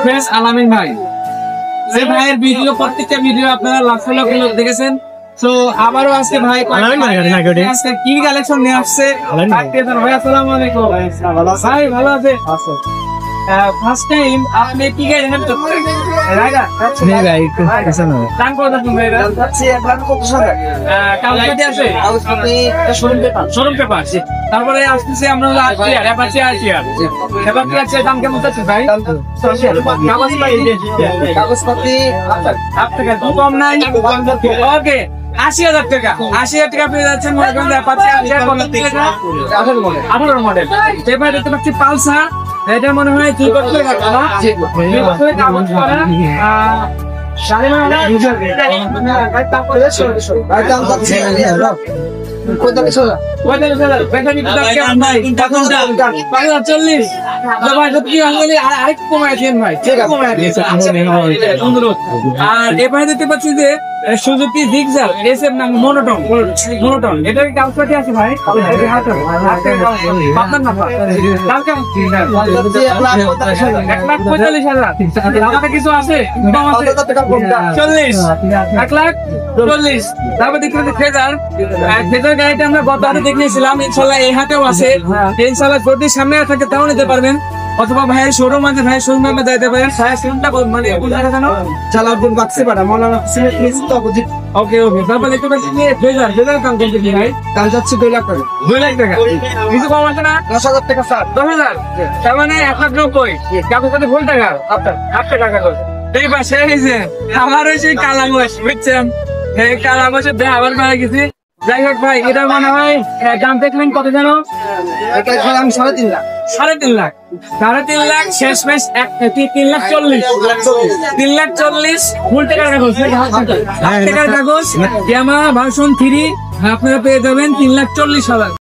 Fresh আলামিন ভাই, যে ভাইয়ের ভিডিও প্রত্যেকটা ভিডিও আপনারা লাখ লক্ষ লোক দেখেছেন। তো আবারও আজকে ভাই আজকে কি কালেকশন নিয়ে আসছে ভাই? আসসালামু আলাইকুম ভাই, ভালো আছে? ফার্স্ট টাইম আপনি কি গাড়ি নেন? রাইডা নেই ভাই, একটু পছন্দ হয়। দাম কত তুমি এটা? যাচ্ছে 1 লাখ 50,000 কাগজপত্র আছে? কাগজপত্র শোরুম পেপার। তারপরে আসছে আমরা হলো আরটিআর, অ্যাপাচি আরটিআর। অ্যাপাচি আছে, দাম কেমন যাচ্ছে ভাই? কাগজপত্র আপনার কম নাই? ওকে, 80,000 টাকা। 80,000 টাকা পেয়ে যাচ্ছেন মনে করেন অ্যাপাচি আরটিআর 18 মডেল। এবার দেখতে পাচ্ছি পালসার, এটা মনে হয় 2 বছরের ঘটনা, 2 বছরের কাগজ করা। আর এবারে দেখতে পাচ্ছি যে সুজুকি জিক্সার এসএফ নাম মনোটন, এটা কি কাগজপত্র আছে ভাই? আপনার নাম্বার দাম কেমন? 1,45,000 কিছু আছে? 40, 1,40,000। তারপর দেখতে পাচ্ছি ফেজার গাড়িটা আমরা গত হাটে দেখিয়েছিলাম, ইনশাল্লাহ এই হাটেও আছে। ইনশাল্লাহ যদি সামনে থাকে তাও নিতে পারবেন, অথবা ভাইয়ের শোরুম আছে, ভাইয়ের শোরুমে দিতে পারেন। মানে চালাবুল বাক্সে পাড়া মৌলানা ওকে ওকে। তারপর দেখতে পাচ্ছি ফেজার দাম কত ভাই? দাম যাচ্ছে 2 লাখ টাকা। 2 লাখ টাকা কিছু কম আছে না? 10,000 টাকা স্যার। 10,000 তার মানে 1,90,000 কাগজ কত ফুল টাকা? আপনার 8 টাকা করে। এই পাশে এই যে আমার ওই সেই কালামস, বুঝছেন? এই কালামসের দেহ আবার বেড়ে গেছি। যাই হোক ভাই, এটা মনে হয় দাম দেখলেন কত জানো? এটা আমি 3.5 লাখ। 3.5 লাখ, 3.5 লাখ শেষ মেশ 3,40,000। 3,40,000 ফুল টাকার কাগজ, টাকার কাগজ। ইয়ামাহা ভার্সন 3 আপনারা পেয়ে যাবেন 3,40,000।